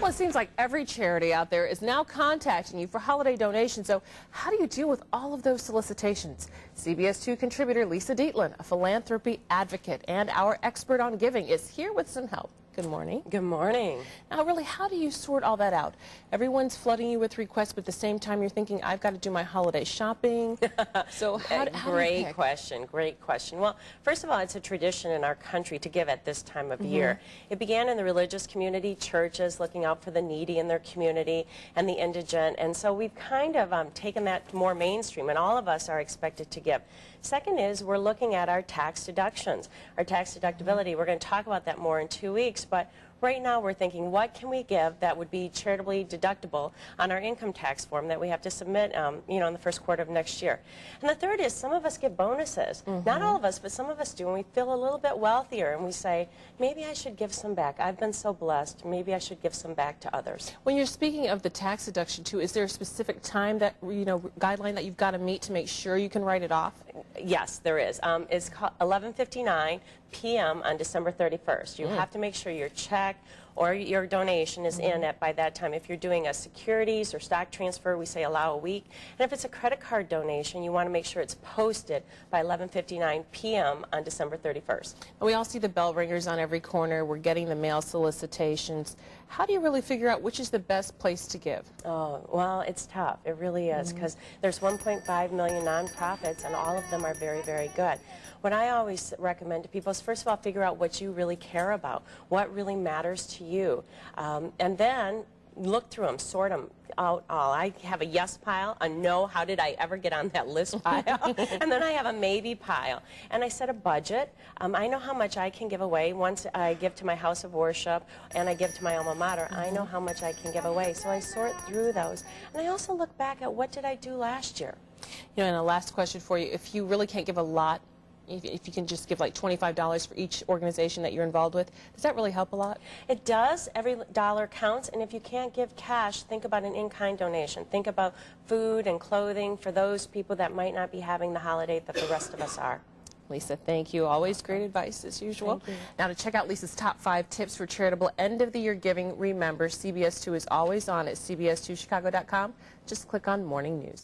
Well, it seems like every charity out there is now contacting you for holiday donations. So how do you deal with all of those solicitations? CBS 2 contributor Lisa Dietlin, a philanthropy advocate and our expert on giving, is here with some help. Good morning. Good morning. Now, really, how do you sort all that out? Everyone's flooding you with requests, but at the same time, you're thinking, I've got to do my holiday shopping. So how do you Great question. Great question. Well, first of all, it's a tradition in our country to give at this time of year. It began in the religious community, churches looking out for the needy in their community and the indigent. And so we've kind of taken that more mainstream, and all of us are expected to give. Second is we're looking at our tax deductions, our tax deductibility. We're going to talk about that more in 2 weeks. But right now we're thinking, what can we give that would be charitably deductible on our income tax form that we have to submit, in the first quarter of next year. And the third is some of us give bonuses. Not all of us, but some of us do, and we feel a little bit wealthier, and we say, maybe I should give some back. I've been so blessed. Maybe I should give some back to others. When you're speaking of the tax deduction, too, is there a specific time that, guideline that you've got to meet to make sure you can write it off? Yes, there is. It's called 11:59 p.m. on December 31st. You have to make sure your check or your donation is in by that time. If you're doing a securities or stock transfer, we say allow a week. And if it's a credit card donation, you want to make sure it's posted by 11:59 p.m. on December 31st. We all see the bell ringers on every corner. We're getting the mail solicitations. How do you really figure out which is the best place to give? Oh, well, it's tough. It really is, because there's 1.5 million nonprofits, and all of them are very, very good. What I always recommend to people is, first of all, figure out what you really care about, what really matters to you, and then look through them, sort them out all. I have a yes pile, a no, how did I ever get on that list pile, and then I have a maybe pile. And I set a budget. I know how much I can give away. Once I give to my house of worship and I give to my alma mater, I know how much I can give away. So I sort through those. And I also look back at what did I do last year. And a last question for you. If you really can't give a lot, if you can just give like $25 for each organization that you're involved with, does that really help a lot? It does. Every dollar counts, and if you can't give cash, think about an in-kind donation. Think about food and clothing for those people that might not be having the holiday that the rest of us are. Lisa, thank you. Always great advice as usual. Thank you. Now, to check out Lisa's top 5 tips for charitable end-of-the-year giving, remember CBS 2 is always on at cbs2chicago.com. Just click on Morning News.